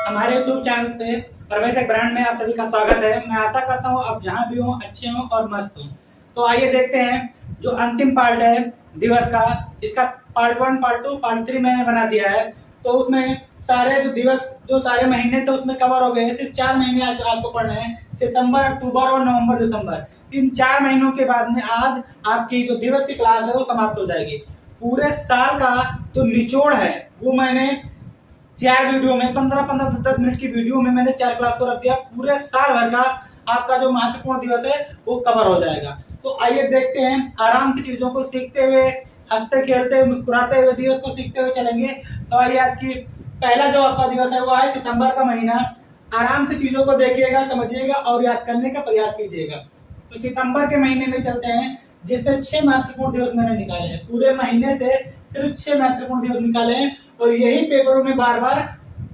हमारे YouTube channel पे प्रवेश एक ब्रांड में आप सभी का स्वागत है। मैं आशा करता हूँ आप जहाँ भी हो अच्छे हो और मस्त हो। तो आइए देखते हैं जो अंतिम पार्ट है दिवस का, इसका पार्ट 1, पार्ट 2, पार्ट 3 मैंने बना दिया है। तो उसमें सारे जो दिवस जो सारे महीने तो उसमें कवर हो गए हैं। सिर्फ 4 महीने आज आपको पढ़ने हैं, सितंबर, अक्टूबर और नवंबर, दिसंबर। इन 4 महीनों के बाद में आज आपकी जो दिवस की क्लास है वो समाप्त हो जाएगी। पूरे साल का जो निचोड़ है वो मैंने 4 वीडियो में 15-15, 10 मिनट की वीडियो में मैंने 4 क्लास को रख दिया। पूरे साल भर का आपका जो महत्वपूर्ण दिवस है वो कवर हो जाएगा। तो आइए देखते हैं, आराम से चीजों को सीखते हुए, हंसते खेलते हुए, मुस्कुराते हुए दिवस को सीखते हुए चलेंगे। तो आइए आज की पहला जो आपका दिवस है वो है सितंबर का महीना। आराम से चीजों को देखिएगा, समझिएगा और याद करने का प्रयास कीजिएगा। तो सितंबर के महीने में चलते हैं, जिससे 6 महत्वपूर्ण दिवस मैंने निकाले हैं। पूरे महीने से सिर्फ 6 महत्वपूर्ण दिवस निकाले हैं और यही पेपरों में बार बार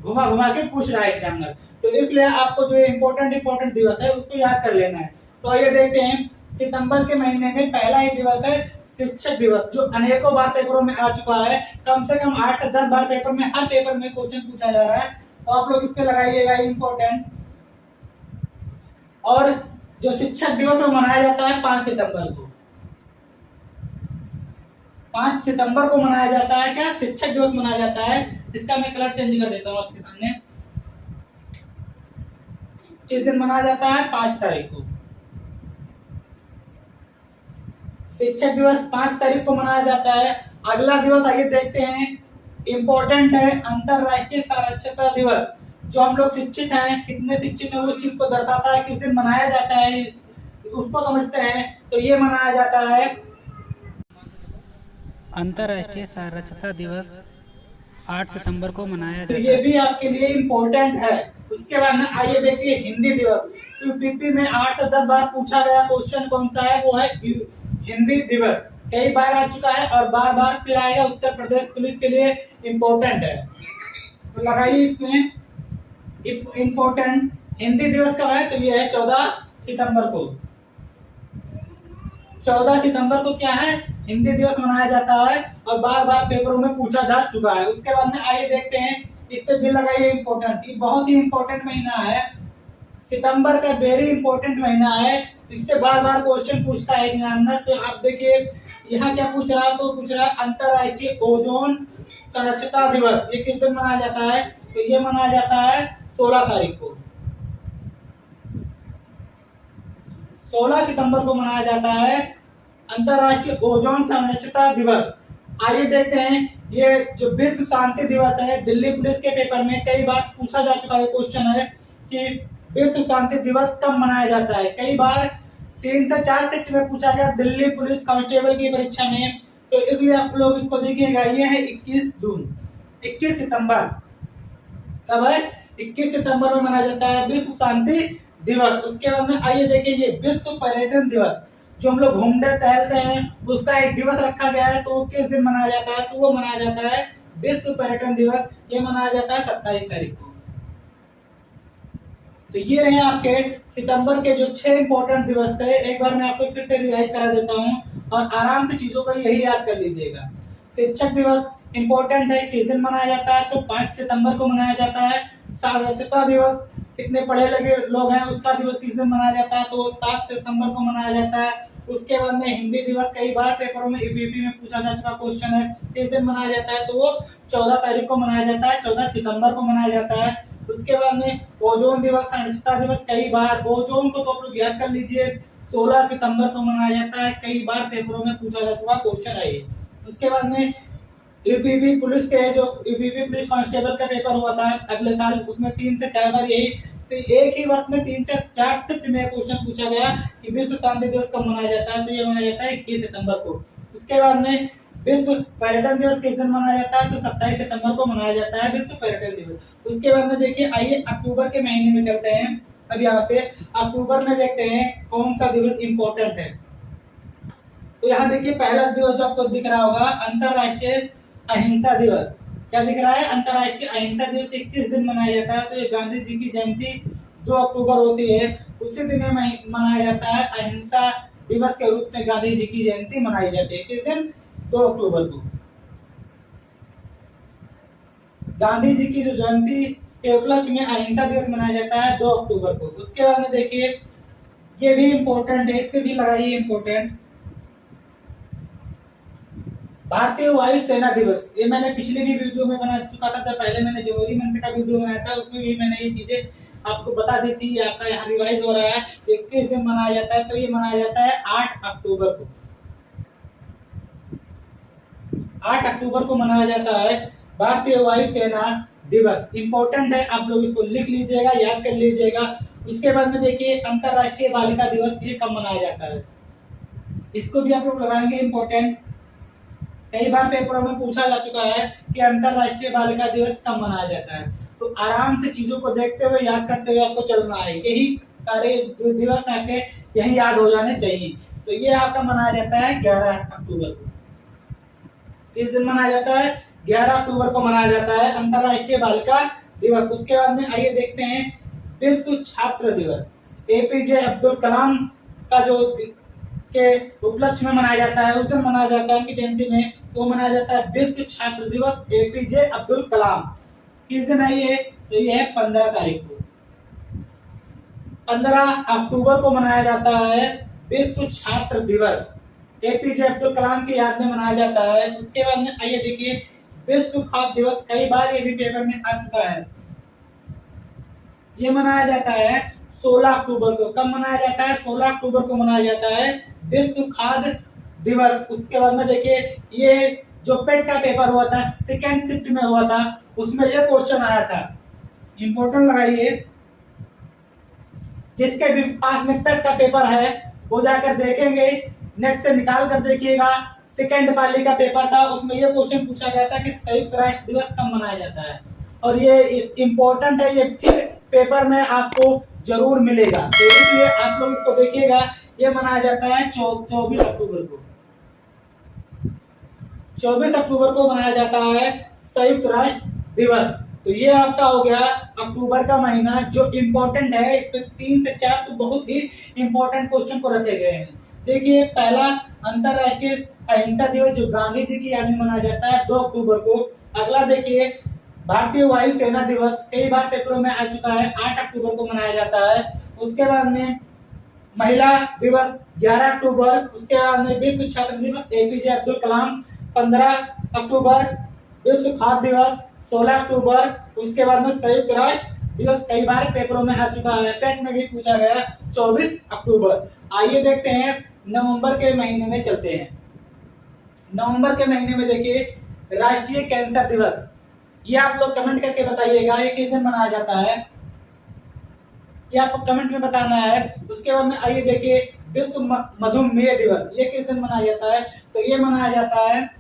घुमा घुमा के पूछ रहा है एग्जामिनर। तो इसलिए आपको जो इम्पोर्टेंट दिवस है उसको याद कर लेना है। तो आइए देखते हैं, सितंबर के महीने में पहला ही दिवस है शिक्षक दिवस, जो अनेकों बार पेपरों में आ चुका है। कम से कम 8 से 10 बार पेपर में, हर पेपर में क्वेश्चन पूछा जा रहा है। तो आप लोग इस पे लगाइएगा इम्पोर्टेंट। और जो शिक्षक दिवस है वो मनाया जाता है 5 सितंबर को। 5 सितंबर को मनाया जाता है क्या, शिक्षक दिवस मनाया जाता है। इसका मैं कलर चेंज कर देता हूँ आपके सामने। किस दिन मनाया जाता है, 5 तारीख को। शिक्षक दिवस 5 तारीख को मनाया जाता है। अगला दिवस आइए देखते हैं, इंपॉर्टेंट है, अंतरराष्ट्रीय साक्षरता दिवस। जो हम लोग शिक्षित हैं, कितने शिक्षित हैं उस चीज को दर्शाता है, किस दिन मनाया जाता है उसको समझते हैं। तो ये मनाया जाता है अंतर्राष्ट्रीय साक्षरता दिवस 8 सितंबर को मनाया जाता तो है। ये भी आपके लिए इम्पोर्टेंट है। उसके बाद में आइए देखिए हिंदी दिवस। यूपीपी में 8 से 10 बार पूछा गया क्वेश्चन कौन सा है, वो है हिंदी दिवस। कई बार आ चुका है और बार बार फिर आएगा। उत्तर प्रदेश पुलिस के लिए इम्पोर्टेंट है। तो लगाइए इसमें इम्पोर्टेंट। हिंदी दिवस कब है, तो ये है 14 सितंबर को। 14 सितंबर को क्या है, हिंदी दिवस मनाया जाता है और बार बार पेपरों में पूछा जा चुका है। उसके बाद में आइए देखते हैं, इस पे भी लगाइए इम्पोर्टेंट। ये बहुत ही इम्पोर्टेंट महीना है, सितंबर का वेरी इंपॉर्टेंट महीना है। इससे बार बार क्वेश्चन पूछता है एग्जामिनर। तो आप देखिए यहाँ क्या पूछ रहा है, तो पूछ रहा है अंतरराष्ट्रीय ओजोन संरक्षता दिवस। ये किस दिन मनाया जाता है, तो ये मनाया जाता है 16 तारीख को। 16 सितंबर को मनाया जाता है अंतरराष्ट्रीय ओजोन संरक्षता दिवस। आइए देखते हैं, ये जो विश्व शांति दिवस है, दिल्ली पुलिस के पेपर में कई बार पूछा जा चुका है क्वेश्चन है कि विश्व शांति दिवस कब मनाया जाता है। कई बार 3 से 4 शिफ्ट में पूछा गया दिल्ली पुलिस कांस्टेबल की परीक्षा में। तो इसलिए आप लोग इसको देखिएगा, ये है 21 जून, 21 सितंबर। कब है, 21 सितंबर में मनाया जाता है विश्व शांति दिवस। उसके बाद में आइए देखिए, ये विश्व पर्यटन दिवस, जो हम लोग घूमते टहलते हैं उसका एक दिवस रखा गया है। तो वो किस दिन मनाया जाता है, तो वो मनाया जाता है विश्व पर्यटन दिवस। ये मनाया जाता है 27 तारीख को। तो ये रहे आपके सितंबर के जो 6 इंपॉर्टेंट दिवस थे। एक बार मैं आपको फिर से रिवाइज करा देता हूँ और आराम से चीजों को यही याद कर लीजिएगा। शिक्षक दिवस इंपॉर्टेंट है, किस दिन मनाया जाता है, तो 5 सितंबर को मनाया जाता है। साक्षरता दिवस, कितने पढ़े लिखे लोग हैं उसका दिवस किस दिन मनाया जाता है, तो 7 सितंबर को मनाया जाता है। उसके बाद में हिंदी दिवस, कई बार पेपरों में ईपीपी में पूछा जा चुका क्वेश्चन है, किस दिन मनाया जाता है, तो वो 14 तारीख को मनाया जाता है, 14 सितंबर को मनाया जाता है। उसके बाद में ओजोन दिवस, संरक्षता दिवस, कई बार ओजोन को तो आप लोग याद कर लीजिए, 16 सितंबर को मनाया जाता है। कई बार पेपरों में पूछा जा चुका क्वेश्चन है ये। उसके बाद में यूपीपी पुलिस के, जो यूपीपी पुलिस कांस्टेबल का पेपर हुआ था अगले साल, उसमें 3 से 4 बार यही, तो एक ही वर्ष में 3 से 4 शिफ्ट में क्वेश्चन पूछा गया कि विश्व शांति दिवस कब मनाया जाता है, तो ये मनाया जाता है 21 सितंबर को। उसके बाद में विश्व पर्यटन दिवस किस दिन मनाया जाता है, तो 27 सितंबर को मनाया जाता है विश्व पर्यटन दिवस। उसके बाद में देखिए, आइए अक्टूबर के महीने में चलते हैं। अब यहाँ से अक्टूबर में देखते हैं कौन सा दिवस इंपॉर्टेंट है। तो यहाँ देखिए पहला दिवस जो आपको दिख रहा होगा, अंतरराष्ट्रीय अहिंसा दिवस। क्या दिख रहा है, अंतरराष्ट्रीय अहिंसा दिवस 21 दिन मनाया जाता है। तो ये गांधी जी की जयंती 2 अक्टूबर होती है, उसी दिन मनाया जाता है अहिंसा दिवस के रूप में। गांधी जी की जयंती मनाई जाती है किस दिन, 2 अक्टूबर को। गांधी जी की जो जयंती के उपलक्ष्य में अहिंसा दिवस मनाया जाता है 2 अक्टूबर को। उसके बाद में देखिए ये भी इम्पोर्टेंट है, इसके भी लगाइए इम्पोर्टेंट, भारतीय वायु सेना दिवस। ये मैंने पिछली भी वीडियो में बना चुका था, पहले मैंने जनवरी मंथ का वीडियो बनाया था, उसमें भी मैंने ये चीजें आपको बता दी थी। आपका यहाँ रिवाइज हो रहा है। ये किस दिन मनाया जाता है? तो ये मनाया जाता है 8 अक्टूबर को। 8 अक्टूबर को मनाया जाता है भारतीय वायु सेना दिवस। इंपॉर्टेंट है, आप लोग इसको लिख लीजिएगा, याद कर लीजिएगा। उसके बाद में देखिए अंतरराष्ट्रीय बालिका दिवस, ये कब मनाया जाता है? इसको भी आप लोग लगाएंगे इम्पोर्टेंट। कई बार पेपरों में पूछा जा चुका है कि अंतरराष्ट्रीय बालिका दिवस कब मनाया जाता है। तो आराम से चीजों को देखते हुए, याद करते हुए आपको चलना है। यही सारे दिवस आपके यही याद हो जाने चाहिए। तो ये आपका मनाया जाता है 11 अक्टूबर को। किस दिन मनाया जाता है? 11 अक्टूबर को मनाया जाता है अंतरराष्ट्रीय बालिका दिवस। उसके बाद में आइए देखते हैं विश्व छात्र दिवस। एपीजे अब्दुल कलाम का जो के उपलक्ष्य में मनाया जाता है, उस दिन मनाया जाता है उनकी जयंती में, तो मनाया जाता है विश्व छात्र दिवस एपीजे अब्दुल कलाम। किस दिन है ये? तो ये है 15 तारीख को। 15 अक्टूबर को मनाया जाता है विश्व छात्र दिवस, एपीजे अब्दुल कलाम की याद में मनाया जाता है। उसके बाद में आइए देखिए विश्व खाद्य दिवस। कई बार ये भी पेपर में आ चुका है। ये मनाया जाता है 16 अक्टूबर को। कब मनाया जाता है? 16 अक्टूबर को मनाया जाता है विश्व खाद्य दिवस। उसके बाद में देखिए ये जो पेट का पेपर हुआ था, सेकेंड शिफ्ट में हुआ था, उसमें ये क्वेश्चन आया था। इंपॉर्टेंट लगाइए, जिसके भी पास में पेट का पेपर है वो जाकर देखेंगे, नेट से निकाल कर देखिएगा। सेकेंड पाली का पेपर था, उसमें ये क्वेश्चन पूछा गया था कि संयुक्त राष्ट्र दिवस कब मनाया जाता है। और ये इम्पोर्टेंट है, ये फिर पेपर में आपको जरूर मिलेगा, तो इसलिए आप लोग इसको देखिएगा। ये मनाया जाता है 24 अक्टूबर को। 24 अक्टूबर को मनाया जाता है संयुक्त राष्ट्र दिवस। तो ये आपका हो गया अक्टूबर का महीना जो इम्पोर्टेंट है। इस पे 3 से 4 तो बहुत ही इम्पोर्टेंट क्वेश्चन को रखे गए हैं। देखिए पहला अंतरराष्ट्रीय अहिंसा दिवस जो गांधी जी की याद में मनाया जाता है 2 अक्टूबर को। अगला देखिए भारतीय वायु सेना दिवस, कई बार पेपरों में आ चुका है, 8 अक्टूबर को मनाया जाता है। उसके बाद में महिला दिवस 11 अक्टूबर। उसके बाद में विश्व छात्र दिवस एपीजे अब्दुल कलाम 15 अक्टूबर। विश्व खाद्य दिवस 16 अक्टूबर। उसके बाद में संयुक्त राष्ट्र दिवस कई बार पेपरों में आ चुका है, पेट में भी पूछा गया 24 अक्टूबर। आइए देखते हैं नवंबर के महीने में चलते हैं। नवंबर के महीने में देखिए राष्ट्रीय कैंसर दिवस। ये आप लोग कमेंट करके बताइएगा ये किस दिन मनाया जाता है, ये आपको कमेंट में बताना है। उसके बाद में आइए देखिए विश्व मधुमेह दिवस, ये किस दिन मनाया जाता है? तो ये मनाया जाता है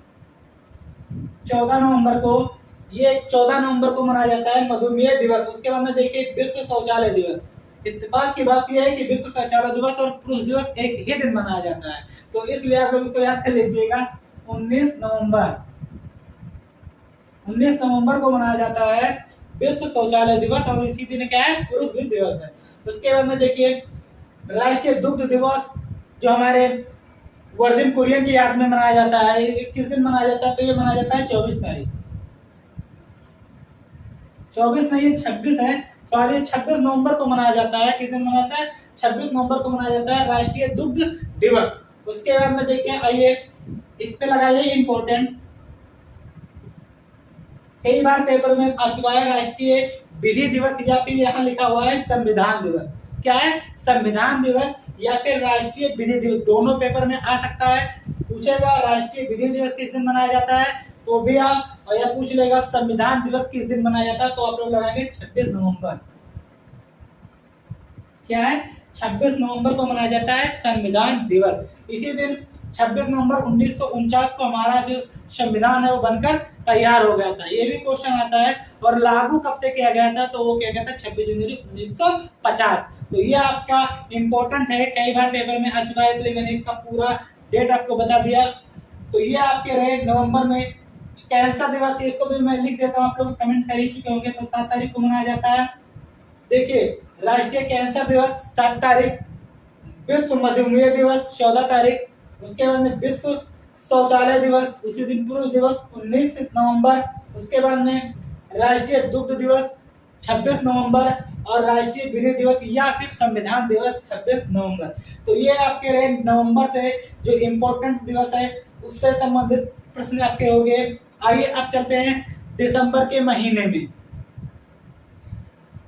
14 नवंबर को। ये 14 नवंबर को मनाया जाता है मधुमेह दिवस। उसके बाद में देखिए विश्व शौचालय दिवस। इत्तेफाक की बात यह है कि विश्व शौचालय दिवस और पुरुष दिवस एक ही दिन मनाया जाता है, तो इसलिए आप लोग इसको याद कर लीजिएगा। 19 नवंबर को मनाया जाता है विश्व शौचालय दिवस, और इसी दिन क्या है? पुरुष दिवस है। उसके बाद में देखिए राष्ट्रीय दुग्ध दिवस जो हमारे वर्जिन कुरियन की याद में मनाया जाता है। किस दिन मनाया जाता है? तो ये मनाया जाता है 24 तारीख। 24 नहीं, ये 26 है, सॉरी 26 नवंबर को मनाया जाता है। किस दिन मनाया जाता है? 26 नवंबर को मनाया जाता है राष्ट्रीय दुग्ध दिवस। उसके बाद में देखिए आइए इस पे लगाइए इम्पोर्टेंट, कई बार पेपर में आ चुका है राष्ट्रीय विधि दिवस, या फिर यहाँ लिखा हुआ है संविधान दिवस। क्या है? संविधान दिवस या फिर राष्ट्रीय विधि दिवस, दोनों पेपर में आ सकता है। पूछेगा राष्ट्रीय विधि दिवस किस दिन मनाया जाता है तो भी आप, और यह पूछ लेगा संविधान दिवस किस दिन मनाया जाता है, तो आप लोग लगाएंगे 26 नवंबर। क्या है? 26 नवंबर को मनाया जाता है संविधान दिवस। इसी दिन 26 नवंबर 1949 को हमारा जो संविधान है वो बनकर तैयार हो गया था। ये भी क्वेश्चन आता है। और लागू कब से किया गया था? तो वो किया गया था 26 जनवरी 1950। तो ये आपका इम्पोर्टेंट है, कई बार पेपर में आ चुका है, इसलिए मैंने इसका पूरा डेट आपको बता दिया। तो ये आपके रहे नवंबर में कैंसर दिवस, इसको भी मैं लिख देता हूँ, आप लोग कमेंट कर ही चुके होंगे। तो 7 तारीख को मनाया जाता है। देखिए राष्ट्रीय कैंसर दिवस 7 तारीख, विश्व मधुमेह दिवस 14 तारीख, उसके बाद में विश्व शौचालय दिवस उसी दिन, पुरुष दिवस 19 नवंबर, उसके बाद में राष्ट्रीय दुग्ध दिवस 26 नवंबर, और राष्ट्रीय विधि दिवस या फिर संविधान दिवस 26 नवंबर। तो ये आपके रहे नवंबर से जो इम्पोर्टेंट दिवस है उससे संबंधित प्रश्न आपके हो गए। आइए अब चलते हैं दिसंबर के महीने में।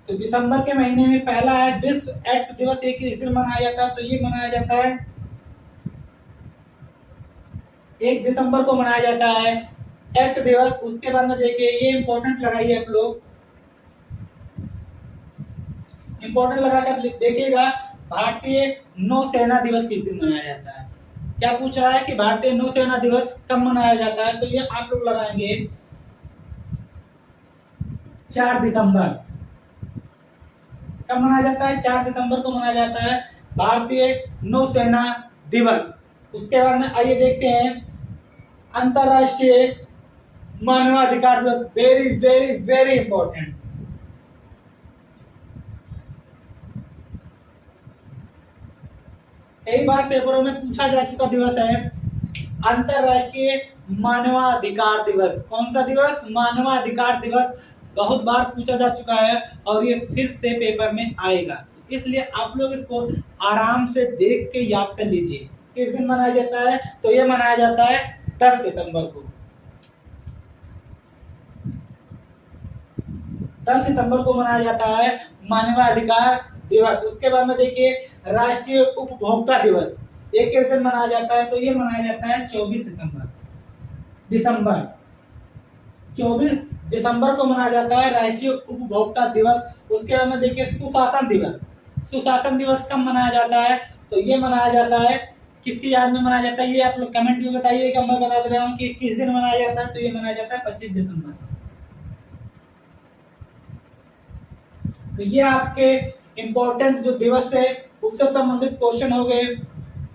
तो दिसंबर के महीने में पहला है विश्व एड्स दिवस। एक किस दिन मनाया जाता है? तो ये मनाया जाता है 1 दिसंबर को मनाया जाता है एड्स दिवस। उसके बाद में देखिए, ये इंपॉर्टेंट लगाइए आप लोग, इंपॉर्टेंट लगाकर देखिएगा, भारतीय नौसेना दिवस किस दिन मनाया जाता है? क्या पूछ रहा है कि भारतीय नौसेना दिवस कब मनाया जाता है? तो ये आप लोग लगाएंगे 4 दिसंबर। कब मनाया जाता है? 4 दिसंबर को मनाया जाता है भारतीय नौसेना दिवस। उसके बाद में आइए देखते हैं अंतरराष्ट्रीय मानवाधिकार दिवस। Very very very important. कई बार पेपरों में पूछा जा चुका दिवस है अंतरराष्ट्रीय मानवाधिकार दिवस। कौन सा दिवस? मानवाधिकार दिवस। बहुत बार पूछा जा चुका है और ये फिर से पेपर में आएगा, इसलिए आप लोग इसको आराम से देख के याद कर लीजिए। किस दिन मनाया जाता है? तो ये मनाया जाता है 10 सितंबर को। 10 सितंबर को मनाया जाता है मानवाधिकार दिवस। उसके बाद में देखिए राष्ट्रीय उपभोक्ता दिवस। ये किस दिन मनाया जाता है? तो ये मनाया जाता है 24 दिसंबर। 24 दिसंबर को मनाया जाता है राष्ट्रीय उपभोक्ता दिवस। उसके बाद में देखिए सुशासन दिवस। सुशासन दिवस कब मनाया जाता है? तो ये मनाया जाता है किसकी याद में मनाया जाता है? ये आप लोग कमेंट में बताइएगा, मैं बता दे रहा हूँ कि किस दिन मनाया जाता है। तो ये मनाया जाता है 25 दिसंबर। तो ये आपके इम्पोर्टेंट जो दिवस है उससे संबंधित क्वेश्चन हो गए।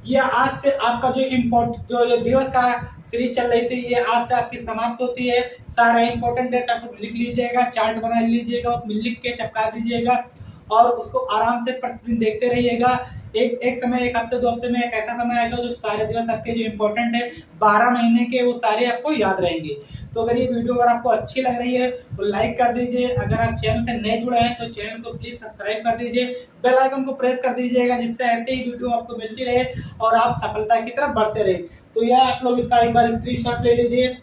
ये आज से आपका जो ये दिवस का सीरीज चल रही थी, ये आज से आपकी समाप्त होती है। सारा इम्पोर्टेंट डेट आप लिख लीजिएगा, चार्ट बना लीजिएगा, उसमें लिख के चिपका दीजिएगा और उसको आराम से प्रतिदिन देखते रहिएगा। एक समय, एक हफ्ते, 2 हफ्ते में एक ऐसा समय आएगा जो सारे दिवस आपके जो इम्पोर्टेंट है 12 महीने के, वो सारे आपको याद रहेंगे। तो अगर ये वीडियो अगर आपको अच्छी लग रही है तो लाइक कर दीजिए। अगर आप चैनल से नए जुड़े हैं तो चैनल को प्लीज सब्सक्राइब कर दीजिए, बेल आइकन को प्रेस कर दीजिएगा, जिससे ऐसे ही वीडियो आपको मिलती रहे और आप सफलता की तरफ बढ़ते रहे। तो यह आप लोग इसका एक बार स्क्रीनशॉट ले लीजिए।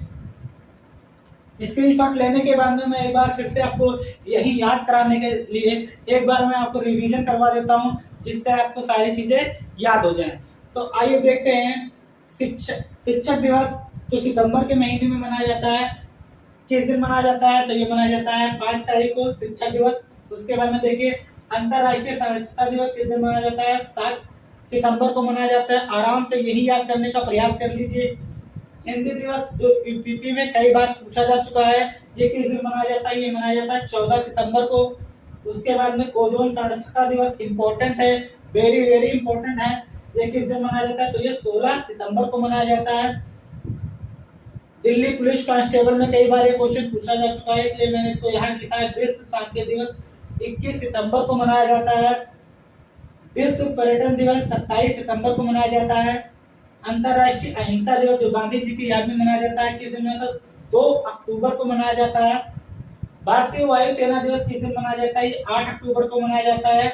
स्क्रीनशॉट लेने के बाद में मैं एक बार फिर से आपको यही याद कराने के लिए एक बार मैं आपको रिवीजन करवा देता हूँ, जिससे आपको सारी चीजें याद हो जाएं। तो आइए देखते हैं शिक्षक दिवस जो सितंबर के महीने में मनाया जाता है। किस दिन मनाया जाता है? तो ये मनाया जाता है 5 तारीख को शिक्षक दिवस। उसके बाद में देखिए अंतरराष्ट्रीय साक्षरता दिवस किस दिन मनाया जाता है? 7 सितंबर को मनाया जाता है। आराम से यही याद करने का प्रयास कर लीजिए। हिंदी दिवस जो यूपीपी में कई बार पूछा जा चुका है, ये किस दिन मनाया जाता है? ये मनाया जाता है 14 सितंबर को। उसके बाद में ओजोन संरक्षता दिवस इम्पोर्टेंट है, वेरी वेरी इंपॉर्टेंट है। ये किस दिन मनाया जाता है? तो ये 16 सितंबर को मनाया जाता है। दिल्ली पुलिस कांस्टेबल में कई बार ये क्वेश्चन पूछा जा चुका है, इसलिए मैंने इसको यहाँ लिखा है। विश्व शांति दिवस 21 सितंबर को मनाया जाता है। विश्व पर्यटन दिवस 27 सितंबर को मनाया जाता है। अंतरराष्ट्रीय अहिंसा दिवस जो गांधी जी की याद में मनाया जाता है, किस दिन मनाया जाता है? 2 अक्टूबर को मनाया जाता है। भारतीय वायुसेना दिवस किस दिन मनाया जाता है? 8 अक्टूबर को मनाया जाता है।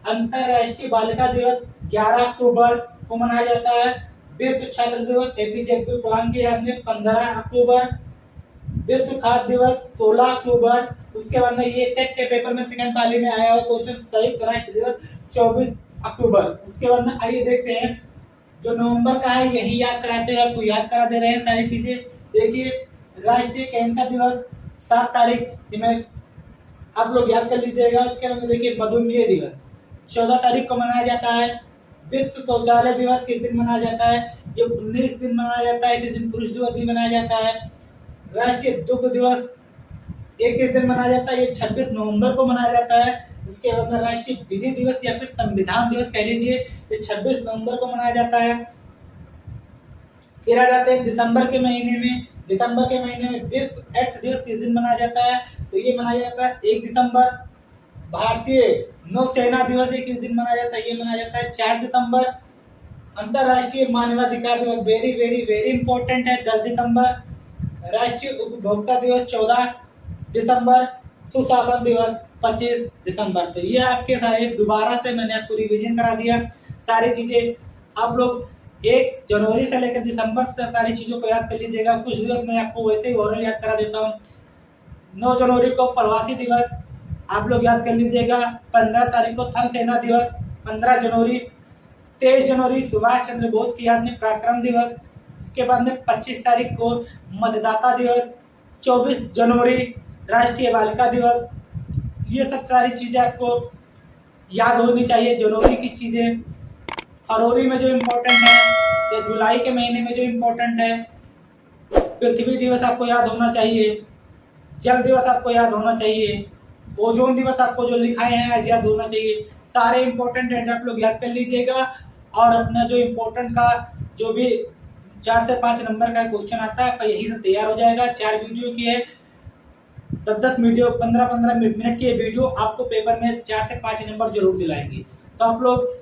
अंतरराष्ट्रीय बालिका दिवस 11 अक्टूबर को मनाया जाता है। विश्व छात्र दिवस एपीजे अब्दुल कलाम की याद में 15 अक्टूबर। विश्व खाद्य दिवस 16 अक्टूबर। उसके बाद में ये टेट के पेपर में सेकंड पाली में आया हुआ क्वेश्चन संयुक्त राष्ट्र दिवस 24 अक्टूबर। उसके बाद में आइए देखते हैं जो नवंबर का है, यही याद कराते हैं, आपको याद करा दे रहे हैं सारी चीजें। देखिए राष्ट्रीय कैंसर दिवस 7 तारीख में आप लोग याद कर लीजिएगा। उसके बाद में देखिए मधुमेह दिवस 14 तारीख को मनाया जाता है। विश्व शौचालय दिवस किस दिन मनाया जाता है? ये 19 दिन मनाया जाता है। इसी दिन पुरुष दिवस भी मनाया जाता है। राष्ट्रीय दुग्ध दिवस एक किस दिन मनाया जाता है? ये 26 नवंबर को मनाया जाता है। उसके बाद में राष्ट्रीय विधि दिवस या फिर संविधान दिवस कह लीजिए, ये 26 नवंबर को मनाया जाता है। फिर आ जाते हैं दिसंबर के महीने में। दिसंबर के महीने में विश्व एड्स दिवस किस दिन मनाया जाता है? तो ये मनाया जाता है 1 दिसंबर। भारतीय नौसेना दिवस किस दिन मनाया जाता है? ये मनाया जाता है 4 दिसंबर। अंतरराष्ट्रीय मानवाधिकार दिवस वेरी वेरी वेरी इंपॉर्टेंट है 10 दिसंबर। राष्ट्रीय उपभोक्ता दिवस 14 दिसंबर। सुशासन दिवस 25 दिसंबर। तो ये आपके साथ दोबारा से मैंने आपको रिवीजन करा दिया सारी चीज़ें। आप लोग 1 जनवरी से लेकर दिसंबर तक सारी चीज़ों को याद कर लीजिएगा। कुछ दिवस मैं आपको वैसे ही ओरल याद करा देता हूँ। 9 जनवरी को प्रवासी दिवस आप लोग याद कर लीजिएगा। 15 तारीख को थल सेना दिवस। 15 जनवरी 23 जनवरी सुभाष चंद्र बोस की याद में पराक्रम दिवस। इसके बाद में 25 तारीख को मतदाता दिवस। 24 जनवरी राष्ट्रीय बालिका दिवस। ये सब सारी चीज़ें आपको याद होनी चाहिए, जनवरी की चीज़ें। फरवरी में जो इम्पोर्टेंट है या जुलाई के महीने में जो इम्पोर्टेंट है, पृथ्वी दिवस आपको याद होना चाहिए, जल दिवस आपको याद होना चाहिए, ओजोन दिवस आपको जो लिखाए हैं आज याद होना चाहिए। सारे इम्पोर्टेंट डेट आप लोग याद कर लीजिएगा और अपना जो इम्पोर्टेंट का जो भी 4 से 5 नंबर का क्वेश्चन आता है आपका यही से तैयार हो जाएगा। 4 वीडियो की है, 10-10 वीडियो, 15-15 मिनट की वीडियो आपको पेपर में 4 से 5 नंबर जरूर दिलाएंगी। तो आप लोग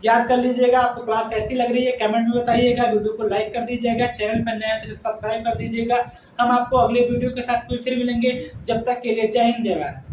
याद कर लीजिएगा। आपको क्लास कैसी लग रही है कमेंट में बताइएगा। वीडियो को लाइक कर दीजिएगा, चैनल पर नया है तो सब्सक्राइब कर दीजिएगा। हम आपको अगले वीडियो के साथ फिर मिलेंगे। जब तक के लिए जय हिंद, जय भारत।